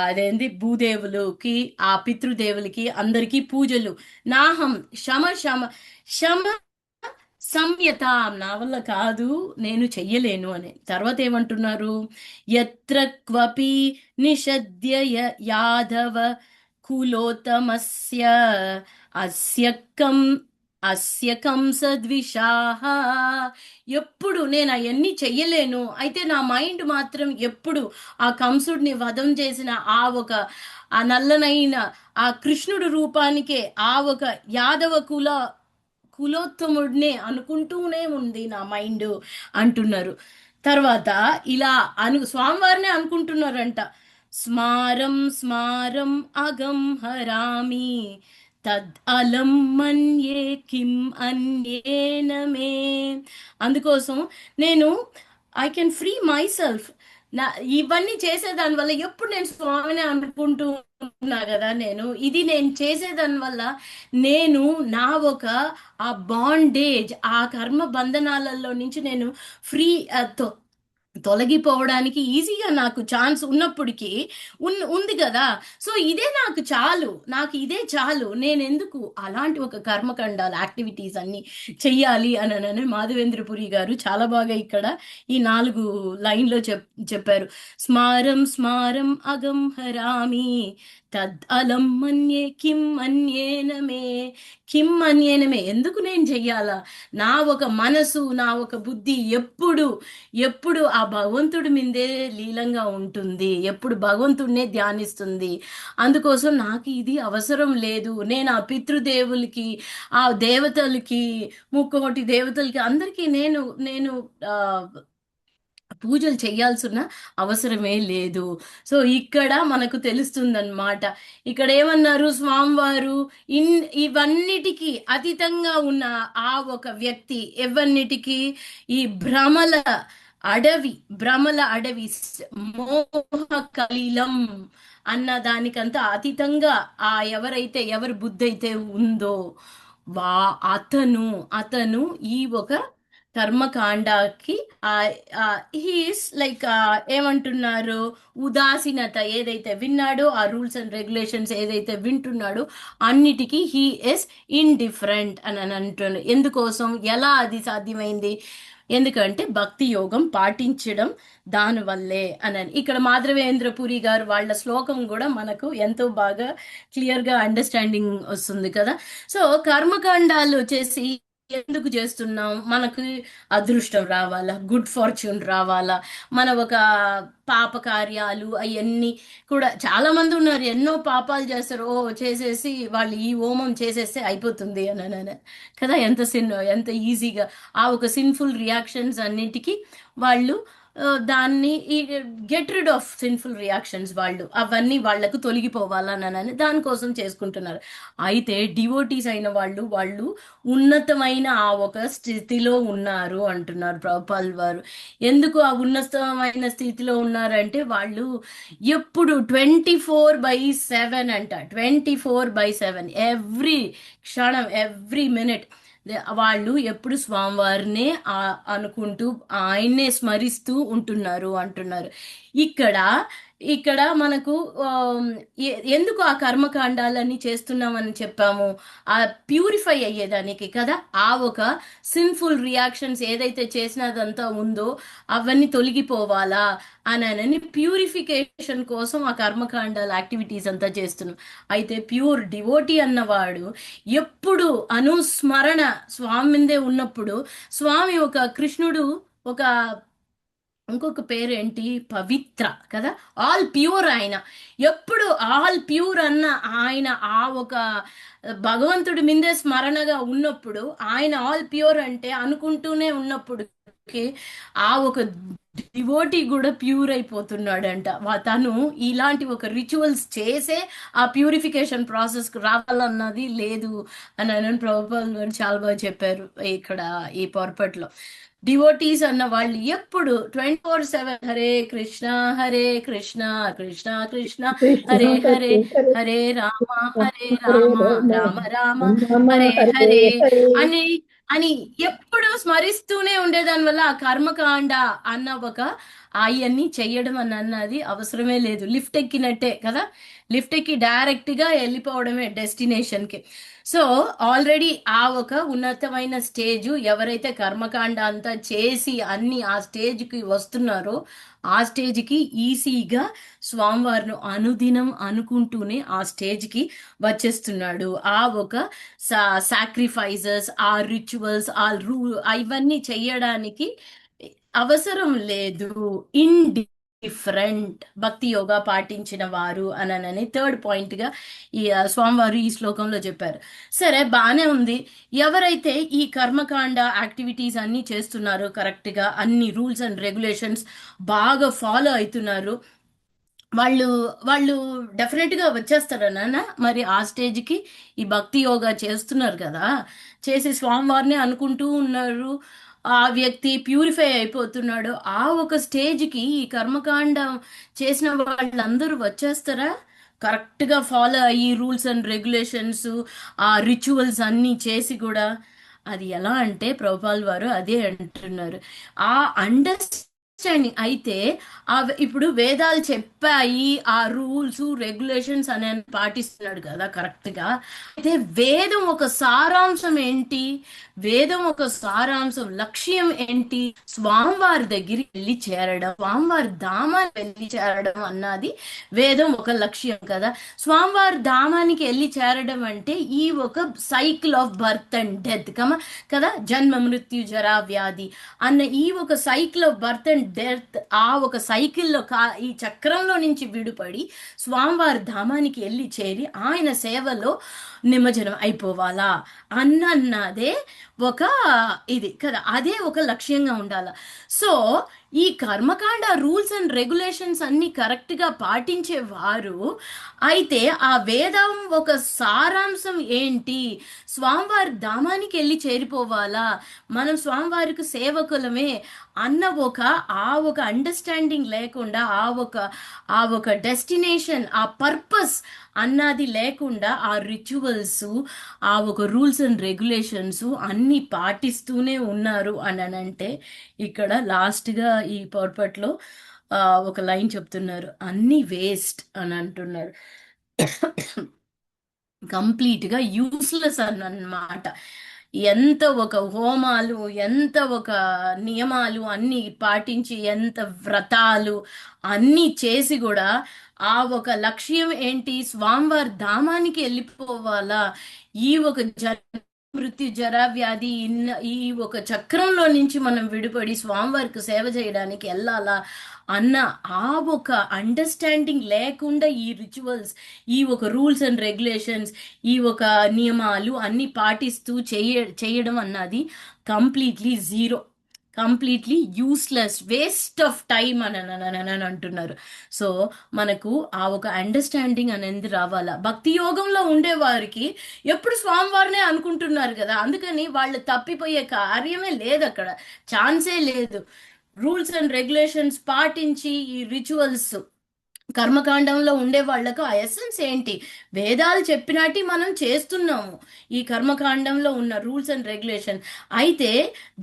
అదేంది భూదేవులకి, ఆ పితృదేవులకి అందరికీ పూజలు. నాహం శమ శమ శమ సంయతాం, నా వల్ల కాదు, నేను చెయ్యలేను అని. తర్వాత ఏమంటున్నారు? యత్ర క్వపి నిషద్య యాదవ కులోత్తమస్య అస్య కంసద్విషాః. ఎప్పుడు నేను అవన్నీ చెయ్యలేను, అయితే నా మైండ్ మాత్రం ఎప్పుడు ఆ కంసుడిని వధం చేసిన ఆ నల్లనైన ఆ కృష్ణుడు రూపానికే, ఆ ఒక యాదవ కులోత్తముడినే అనుకుంటూనే ఉంది నా మైండ్ అంటున్నారు. తర్వాత ఇలా స్వామివారినే అనుకుంటున్నారంట. స్మారం స్మారం అగం హరామి తద్ అలం మన్యే కిం అన్యేన మే. అందుకోసం నేను I can free my self. ఇవన్నీ చేసేదాని వల్ల ఎప్పుడు నేను స్వామిని అనుకుంటూ ఉన్నా కదా, నేను చేసేదాని వల్ల నేను నా ఒక ఆ బాండేజ్, ఆ కర్మ బంధనాలలో నుంచి నేను ఫ్రీ తొలగిపోవడానికి ఈజీగా నాకు ఛాన్స్ ఉన్నప్పటికీ ఉంది కదా. సో ఇదే నాకు ఇదే చాలు, నేనెందుకు అలాంటి ఒక కర్మకండాలు యాక్టివిటీస్ అన్ని చెయ్యాలి అని మాధవేంద్రపురి గారు చాలా బాగా ఇక్కడ ఈ 4 లైన్లో చెప్పారు. స్మారం స్మారం అగం హరామి తద్ అలం మన్యే కిం అన్యేన మే. కిం అన్యేన మే, ఎందుకు నేను చెయ్యాలా? నా ఒక మనసు, నా ఒక బుద్ధి ఎప్పుడు ఆ భగవంతుడి మీదే లీలంగా ఉంటుంది, ఎప్పుడు భగవంతుడినే ధ్యానిస్తుంది. అందుకోసం నాకు ఇది అవసరం లేదు. నేను ఆ పితృదేవులకి, ఆ దేవతలకి, 3 దేవతలకి అందరికీ నేను పూజలు చేయాల్సిన అవసరమే లేదు. సో ఇక్కడ మనకు తెలుస్తుందన్నమాట. ఇక్కడ ఏమన్నారు స్వామివారు? ఇవన్నిటికీ అతీతంగా ఉన్న ఆ ఒక వ్యక్తి, ఎవన్నిటికీ ఈ భ్రమల అడవి మోహ కలిలం అన్న దానికంతా అతీతంగా ఎవరి బుద్ధి అయితే ఉందో అతను ఈ ఒక కర్మకాండకి హీస్ లైక్ ఏమంటున్నారు? ఉదాసీనత ఏదైతే విన్నాడో, ఆ రూల్స్ అండ్ రెగ్యులేషన్స్ ఏదైతే వింటున్నాడో అన్నిటికీ హీ ఇస్ ఇండిఫరెంట్ అని అంటున్నారు. ఎందుకోసం? ఎలా అది సాధ్యమైంది? ఎందుకంటే భక్తి యోగం పాటించడం దానివల్లే అని. ఇక్కడ మాధవేంద్రపురి గారు వాళ్ళ శ్లోకం కూడా మనకు ఎంతో బాగా క్లియర్గా అండర్స్టాండింగ్ వస్తుంది కదా. సో కర్మకాండాలు వచ్చేసి ఎందుకు చేస్తున్నాం? మనకి అదృష్టం రావాలా, గుడ్ ఫార్చ్యూన్ రావాలా, మన ఒక పాప కార్యాలు అవన్నీ కూడా చాలా మంది ఉన్నారు, ఎన్నో పాపాలు చేస్తారు. చేసేసి వాళ్ళు ఈ హోమం చేసేస్తే అయిపోతుంది అని కదా. ఎంత ఈజీగా ఆ ఒక సిన్ఫుల్ రియాక్షన్స్ అన్నిటికీ వాళ్ళు దాన్ని get rid of sinful reactions, వాళ్ళు అవన్నీ వాళ్లకు తొలగిపోవాలని దానికోసం చేసుకుంటున్నారు. అయితే డివోటీస్ అయిన వాళ్ళు ఉన్నతమైన ఆ ఒక స్థితిలో ఉన్నారు అంటున్నారు ప్రభుపాల్ వారు. ఎందుకు ఆ ఉన్నతమైన స్థితిలో ఉన్నారంటే వాళ్ళు ఎప్పుడు 24/7 అంట, 24/7 ఎవ్రీ క్షణం, ఎవ్రీ మినిట్ వాళ్ళు ఎప్పుడు స్వామివారినే అనుకుంటూ ఆయన్నే స్మరిస్తూ ఉంటున్నారు అంటున్నారు. ఇక్కడ ఇక్కడ మనకు ఎందుకు ఆ కర్మకాండాలన్నీ చేస్తున్నామని చెప్పాము? ఆ ప్యూరిఫై అయ్యేదానికి కదా. ఆ ఒక సిన్ఫుల్ రియాక్షన్స్ ఏదైతే చేసినదంతా ఉందో అవన్నీ తొలగిపోవాలా అని ప్యూరిఫికేషన్ కోసం ఆ కర్మకాండాల యాక్టివిటీస్ అంతా చేస్తున్నాం. అయితే ప్యూర్ డివోటీ అన్నవాడు ఎప్పుడు అనుస్మరణ స్వామి మీదే ఉన్నప్పుడు, స్వామి ఒక కృష్ణుడు ఒక ఇంకొక పేరు ఏంటి, పవిత్ర కదా, ఆల్ ప్యూర్. ఆయన ఎప్పుడు ఆల్ ప్యూర్ అన్న ఆయన ఆ ఒక భగవంతుడి మీదే స్మరణగా ఉన్నప్పుడు, ఆయన ఆల్ ప్యూర్ అంటే అనుకుంటూనే ఉన్నప్పుడు ఆ ఒక డివోటీ కూడా ప్యూర్ అయిపోతున్నాడంట. తను ఇలాంటి ఒక రిచువల్స్ చేసే ఆ ప్యూరిఫికేషన్ ప్రాసెస్ రావాలన్నది లేదు అని ప్రభుపాల్ గారు చాలా బాగా చెప్పారు ఇక్కడ ఈ పొరపాట్లో. డివోటీస్ అన్న వాళ్ళు ఎప్పుడు 24/7 హరే కృష్ణ హరే కృష్ణ కృష్ణ కృష్ణ హరే హరే, హరే రామ హరే రామ రామ రామ హరే హరే అని అని ఎప్పుడు స్మరిస్తూనే ఉండేదాని వల్ల ఆ కర్మకాండ అన్న ఒక అవన్నీ చెయ్యడం అన్నది అవసరమే లేదు. లిఫ్ట్ ఎక్కినట్టే కదా, లిఫ్ట్ ఎక్కి డైరెక్ట్ గా వెళ్ళిపోవడమే డెస్టినేషన్ కి. సో ఆల్రెడీ ఆ ఒక ఉన్నతమైన స్టేజ్, ఎవరైతే కర్మకాండ అంతా చేసి అన్ని ఆ స్టేజ్కి వస్తున్నారో ఆ స్టేజ్కి ఈజీగా స్వామివారిని అనుదినం అనుకుంటూనే ఆ స్టేజ్కి వచ్చేస్తున్నాడు. ఆ ఒక సాక్రిఫైజెస్, ఆ రిచువల్స్, ఆ ఇవన్నీ చెయ్యడానికి అవసరం లేదు. డిఫరెంట్ భక్తి యోగా పాటించిన వారు అని థర్డ్ పాయింట్ గా ఈ స్వామివారు ఈ శ్లోకంలో చెప్పారు. సరే, బానే ఉంది. ఎవరైతే ఈ కర్మకాండ యాక్టివిటీస్ అన్ని చేస్తున్నారు, కరెక్ట్ గా అన్ని రూల్స్ అండ్ రెగ్యులేషన్స్ బాగా ఫాలో అవుతున్నారు, వాళ్ళు వాళ్ళు డెఫినెట్ గా వచ్చేస్తారా నాన్న? మరి ఆ స్టేజ్ కి ఈ భక్తి యోగా చేస్తున్నారు కదా, చేసి స్వామివారిని అనుకుంటూ ఉన్నారు, ఆ వ్యక్తి ప్యూరిఫై అయిపోతున్నాడు. ఆ ఒక స్టేజ్కి ఈ కర్మకాండ చేసిన వాళ్ళందరూ వచ్చేస్తారా? కరెక్ట్గా ఫాలో అయ్యి రూల్స్ అండ్ రెగ్యులేషన్స్, ఆ రిచువల్స్ అన్నీ చేసి కూడా. అది ఎలా అంటే ప్రభుపాల్ వారు అదే అంటున్నారు, ఆ అండర్స్టాండింగ్ అయితే ఇప్పుడు వేదాలు చెప్పాయి, ఆ రూల్స్ రెగ్యులేషన్స్ అని పాటిస్తున్నాడు కదా కరెక్ట్గా. అయితే వేదం ఒక సారాంశం ఏంటి? వేదం ఒక సారాంశం లక్ష్యం ఏంటి? స్వామివారి దగ్గరికి వెళ్ళి చేరడం, స్వామివారి ధామానికి వెళ్ళి చేరడం అన్నది వేదం ఒక లక్ష్యం కదా. స్వామివారి ధామానికి వెళ్ళి చేరడం అంటే ఈ ఒక cycle of birth and death కదా, జన్మ మృత్యు జరా వ్యాధి అన్న ఈ ఒక cycle of birth and death, ఆ ఒక సైకిల్లో ఈ చక్రంలో నుంచి విడిపడి స్వామివారి ధామానికి వెళ్ళి చేరి ఆయన సేవలో నిమజ్జనం అయిపోవాలా అన్నదే ఒక ఇది కదా, అదే ఒక లక్ష్యంగా ఉండాల. సో ఈ కర్మకాండ రూల్స్ అండ్ రెగ్యులేషన్స్ అన్ని కరెక్ట్గా పాటించేవారు అయితే ఆ వేదం ఒక సారాంశం ఏంటి? స్వామివారి ధామానికి వెళ్ళి చేరిపోవాలా, మనం స్వామివారికి సేవకులమే అన్న ఆ ఒక అండర్స్టాండింగ్ లేకుండా, ఆ ఒక డెస్టినేషన్, ఆ పర్పస్ అన్నది లేకుండా ఆ రిచువల్స్, ఆ ఒక రూల్స్ అండ్ రెగ్యులేషన్స్ అన్నీ పాటిస్తూనే ఉన్నారు అని అంటే ఇక్కడ లాస్ట్గా ఈ పొరపాట్లో ఒక లైన్ చెప్తున్నారు, అన్ని వేస్ట్ అని అంటున్నారు. కంప్లీట్గా యూస్లెస్ అన్నమాట. ఎంత ఒక హోమాలు, ఎంత ఒక నియమాలు అన్ని పాటించి, ఎంత వ్రతాలు అన్నీ చేసి కూడా ఆ ఒక లక్ష్యం ఏంటి? స్వామివారి ధామానికి వెళ్ళిపోవాలా, ఈ ఒక మృత్యు జర వ్యాధి ఈ ఒక చక్రంలో నుంచి మనం విడిపడి స్వామివారికి సేవ చేయడానికి వెళ్ళాలా అన్న ఆ ఒక అండర్స్టాండింగ్ లేకుండా ఈ రిచువల్స్, ఈ ఒక రూల్స్ అండ్ రెగ్యులేషన్స్, ఈ ఒక నియమాలు అన్ని పాటిస్తూ చేయడం అన్నది completely zero, completely useless, waste of time అని అంటున్నారు. సో మనకు ఆ ఒక అండర్స్టాండింగ్ అనేది రావాలా. భక్తి యోగంలో ఉండే వారికి ఎప్పుడు స్వామివారినే అనుకుంటున్నారు కదా, అందుకని వాళ్ళు తప్పిపోయే కార్యమే లేదు, అక్కడ ఛాన్సే లేదు. రూల్స్ అండ్ రెగ్యులేషన్స్ పాటించి ఈ రిచువల్స్ కర్మకాండంలో ఉండే వాళ్లకు ఆ ఎసెన్స్ ఏంటి, వేదాలు చెప్పినట్టు మనం చేస్తున్నాము ఈ కర్మకాండంలో ఉన్న రూల్స్ అండ్ రెగ్యులేషన్. అయితే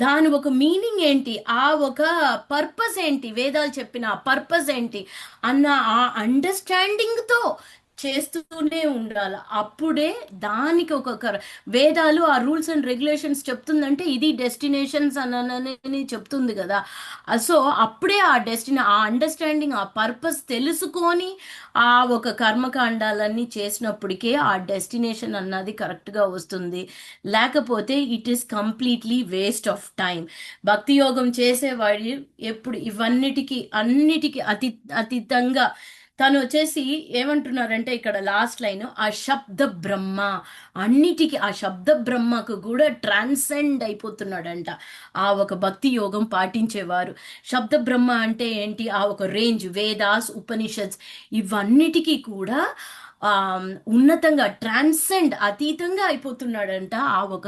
దాని ఒక మీనింగ్ ఏంటి, ఆ ఒక పర్పస్ ఏంటి, వేదాలు చెప్పిన ఆ పర్పస్ ఏంటి అన్న ఆ అండర్స్టాండింగ్తో చేస్తూనే ఉండాలి. అప్పుడే దానికి వేదాలు ఆ రూల్స్ అండ్ రెగ్యులేషన్స్ చెప్తుందంటే ఇది డెస్టినేషన్స్ అని చెప్తుంది కదా. సో అప్పుడే ఆ ఆ అండర్స్టాండింగ్, ఆ పర్పస్ తెలుసుకొని ఆ ఒక కర్మకాండాలన్నీ చేసినప్పటికే ఆ డెస్టినేషన్ అన్నది కరెక్ట్గా వస్తుంది. లేకపోతే it is completely waste of time. భక్తి యోగం చేసేవాడు ఎప్పుడు అన్నిటికీ అతీతంగా తను వచ్చేసి ఏమంటున్నారంటే ఇక్కడ లాస్ట్ లైన్, ఆ శబ్ద బ్రహ్మ, అన్నిటికీ ఆ శబ్ద బ్రహ్మకు కూడా ట్రాన్సెండ్ అయిపోతున్నాడంట ఆ ఒక భక్తి యోగం పాటించేవారు. శబ్ద బ్రహ్మ అంటే ఏంటి, ఆ ఒక రేంజ్, వేదాస్, ఉపనిషత్స్ ఇవన్నిటికీ కూడా ఉన్నతంగా ట్రాన్సెండ్, అతీతంగా అయిపోతున్నాడంట ఆ ఒక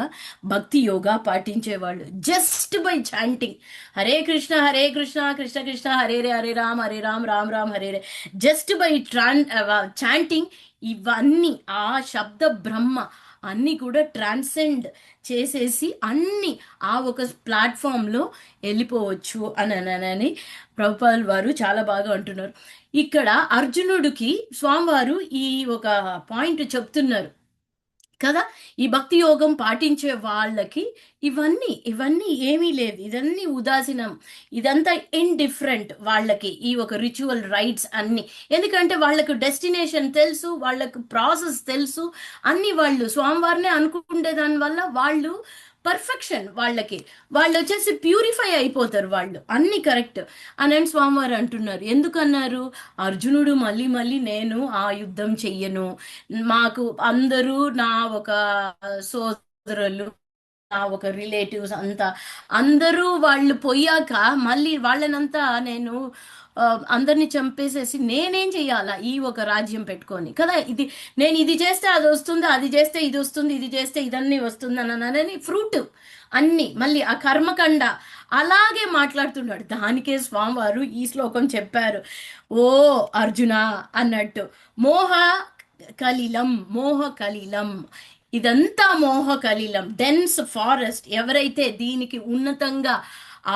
భక్తి యోగా పాటించేవాళ్ళు. Just by chanting Hare Krishna Krishna Krishna Hare Ram Ram Ram Hare రే, జస్ట్ బై చాంటింగ్ ఇవన్నీ ఆ శబ్ద బ్రహ్మ అన్నీ కూడా ట్రాన్సెండ్ చేసేసి అన్ని ఆ ఒక ప్లాట్ఫామ్లో వెళ్ళిపోవచ్చు అని ప్రభుపాల్ వారు చాలా బాగా అంటున్నారు. ఇక్కడ అర్జునుడికి స్వామివారు ఈ ఒక పాయింట్ చెప్తున్నారు కదా, ఈ భక్తి యోగం పాటించే వాళ్ళకి ఇవన్నీ ఏమీ లేదు, ఇదన్నీ ఉదాసీనం, ఇదంతా ఇండిఫరెంట్ వాళ్ళకి ఈ ఒక రిచువల్ రైట్స్ అన్ని. ఎందుకంటే వాళ్ళకు డెస్టినేషన్ తెలుసు, వాళ్ళకు ప్రాసెస్ తెలుసు, అన్ని వాళ్ళు స్వామివారినే అనుకుంటే దానివల్ల వాళ్ళు పర్ఫెక్షన్, వాళ్ళు వచ్చేసి ప్యూరిఫై అయిపోతారు, వాళ్ళు అన్ని కరెక్ట్ అని స్వామివారు అంటున్నారు. ఎందుకన్నారు, అర్జునుడు మళ్ళీ నేను ఆ యుద్ధం చెయ్యను, మాకు అందరూ నా ఒక సోదరులు, నా ఒక రిలేటివ్స్ అంతా అందరూ వాళ్ళు పోయాక మళ్ళీ వాళ్ళనంతా నేను అందరిని చంపేసేసి నేనేం చెయ్యాలా ఈ ఒక రాజ్యం పెట్టుకొని కదా, నేను ఇది చేస్తే అది వస్తుంది, అది చేస్తే ఇది వస్తుంది, ఇది చేస్తే ఇదన్నీ వస్తుంది అని ఫ్రూట్ అన్ని మళ్ళీ ఆ కర్మకండ అలాగే మాట్లాడుతున్నాడు. దానికే స్వామివారు ఈ శ్లోకం చెప్పారు, ఓ అర్జున అన్నట్టు, మోహ కలిలం, ఇదంతా మోహ కలిలం, డెన్స్ ఫారెస్ట్. ఎవరైతే దీనికి ఉన్నతంగా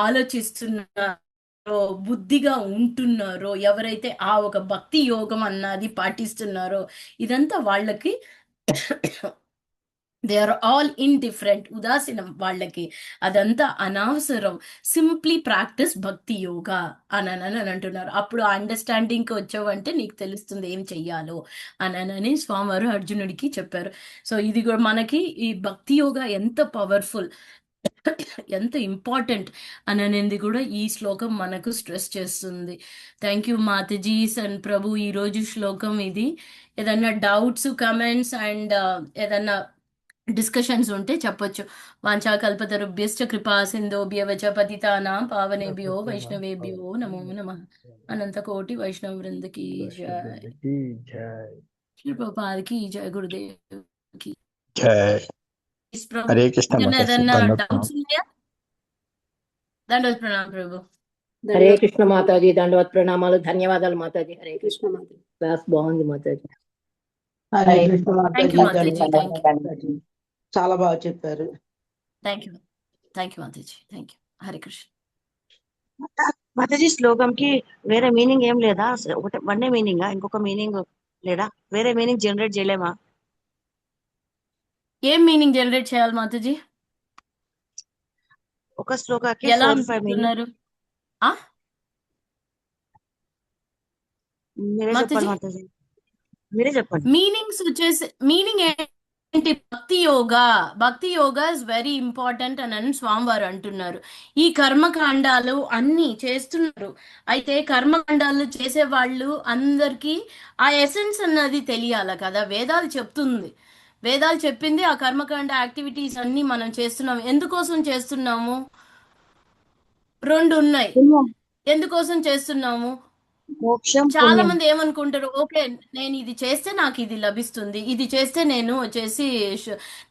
ఆలోచిస్తున్నారో, బుద్ధిగా ఉంటున్నారో, ఎవరైతే ఆ ఒక భక్తి యోగం అన్నది పాటిస్తున్నారో, ఇదంతా వాళ్ళకి దే ఆర్ ఆల్ ఇండిఫరెంట్, ఉదాసీనం వాళ్ళకి, అదంతా అనవసరం. సింప్లీ ప్రాక్టీస్ భక్తి యోగా అని అంటున్నారు. అప్పుడు ఆ అండర్స్టాండింగ్కి వచ్చావంటే నీకు తెలుస్తుంది ఏం చెయ్యాలో అని స్వామివారు అర్జునుడికి చెప్పారు. సో ఇది కూడా మనకి ఈ భక్తి యోగా ఎంత పవర్ఫుల్, ఎంత ఇంపార్టెంట్ అనేది కూడా ఈ శ్లోకం మనకు స్ట్రెస్ చేస్తుంది. థ్యాంక్ యూ మాతాజీస్ అండ్ ప్రభు. ఈరోజు శ్లోకం ఇది. ఏదన్నా డౌట్స్, కమెంట్స్ అండ్ ఏదన్నా డిస్కషన్స్ ఉంటే చెప్పొచ్చు. వాంఛాకల్పతరుభ్యశ్చ కృపా సింధోభ్యవచ పతితానాం పావనేభ్యో వైష్ణవేభ్యో నమో నమః. అనంత కోటి వైష్ణవ వృందకి జయ. శ్రీ ప్రభుపాదకి జయ. గురుదేవ్ కి జై. ప్రభు. హరే కృష్ణ మాతాజీ. ఏదన్నా దండవత్ డౌట్స్ ఉన్నాయా? దండవత్ ప్రణామం ప్రభు. హరే కృష్ణ మాతాజీ, దండవత్ ప్రణామాలు, ధన్యవాదాలు మాతాజీ. హరే కృష్ణ మాతాజీ, క్లాస్ బాగుంది Mataji. Hare Krishna thank you Mataji, Mataji. Thank you చాలా బాగా చెప్పారు. Thank you Mataji. Thank you. Hare Krishna. Mataji శ్లోకం కి వేరే మీనింగ్ ఏం లేదా? ఒకటే వన్నే మీనింగా, ఇంకొక మీనింగ్ లేదా? వేరే మీనింగ్ జనరేట్ చేయలేమా? ఏం మీనింగ్ జనరేట్ చేయాలి మాతాజీ? ఒక శ్లోకాకి ఎలా 4-5 మీనింగ్ అనుకుంటున్నారు? మీరే చెప్పండి మాతాజీ మాతాజీ, మీరే చెప్పండి. మీనింగ్స్ వచ్చేసి మీనింగ్ ఏంటి భక్తి యోగా ఇస్ వెరీ ఇంపార్టెంట్ అని స్వామివారు అంటున్నారు. ఈ కర్మకాండాలు అన్ని చేస్తున్నారు. అయితే కర్మకాండాలు చేసే వాళ్ళు అందరికీ ఆ ఎసెన్స్ అన్నది తెలియాల కదా. వేదాలు చెప్పింది ఆ కర్మకాండ యాక్టివిటీస్ అన్ని మనం చేస్తున్నాం. ఎందుకోసం చేస్తున్నాము? రెండు ఉన్నాయి. ఎందుకోసం చేస్తున్నాము? మోక్షం చాలా పుణ్యం. మంది ఏమనుకుంటారు, ఓకే నేను ఇది చేస్తే నాకు ఇది లభిస్తుంది, ఇది చేస్తే నేను వచ్చేసి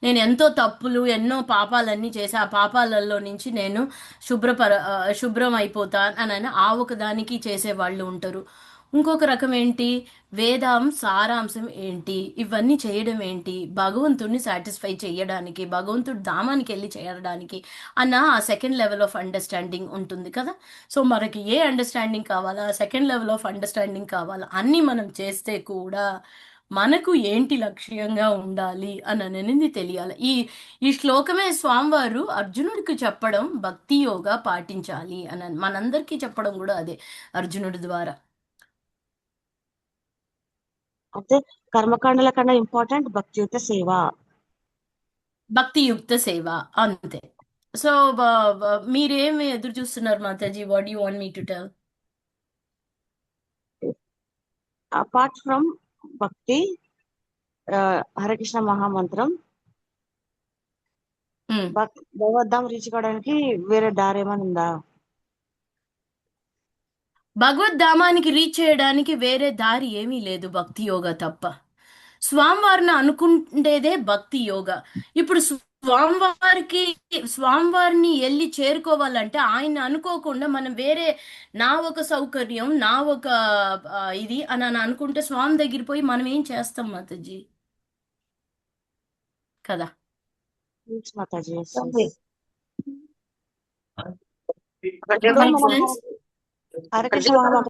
నేను ఎంతో తప్పులు ఎన్నో పాపాలన్నీ చేసి ఆ పాపాలలో నుంచి నేను శుభ్రం అయిపోతా అని ఆ ఒక దానికి చేసే వాళ్ళు ఉంటారు. ఇంకొక రకం ఏంటి, వేదం సారాంశం ఏంటి, ఇవన్నీ చేయడం ఏంటి, భగవంతుడిని సాటిస్ఫై చేయడానికి, భగవంతుడి ధామానికి వెళ్ళి చేరడానికి అన్న ఆ సెకండ్ లెవెల్ ఆఫ్ అండర్స్టాండింగ్ ఉంటుంది కదా. సో మనకి ఏ అండర్స్టాండింగ్ కావాలా, సెకండ్ లెవెల్ ఆఫ్ అండర్స్టాండింగ్ కావాలా, అన్నీ మనం చేస్తే కూడా మనకు ఏంటి లక్ష్యంగా ఉండాలి అని అనేది తెలియాలి. ఈ శ్లోకమే స్వామివారు అర్జునుడికి చెప్పడం భక్తి యోగా పాటించాలి అని మనందరికీ చెప్పడం కూడా అదే అర్జునుడి ద్వారా. అంటే కర్మకాండల కన్నా ఇంపార్టెంట్ భక్తియుత సేవ. భక్తియుక్త సేవ అంతే. సో మీరేమి ఎదురు చూస్తున్నారు Mataji? What you want me to tell? Apart from భక్తి, హరే కృష్ణ మహామంత్రం, భగవద్ధాం రీచ్ కావడానికి వేరే దారి ఏమైనా ఉందా? భగవద్ధామానికి రీచ్ చేయడానికి వేరే దారి ఏమీ లేదు భక్తి యోగా తప్ప. స్వామివారిని అనుకుంటేదే భక్తి యోగా. ఇప్పుడు స్వామివారిని వెళ్ళి చేరుకోవాలంటే ఆయన అనుకోకుండా మనం వేరే నా ఒక సౌకర్యం, నా ఒక ఇది అని అనుకుంటే స్వామి దగ్గర పోయి మనం ఏం చేస్తాం మాతాజీ కదా. Mataji, Make sense? హరే కృష్ణ మహామంత్రం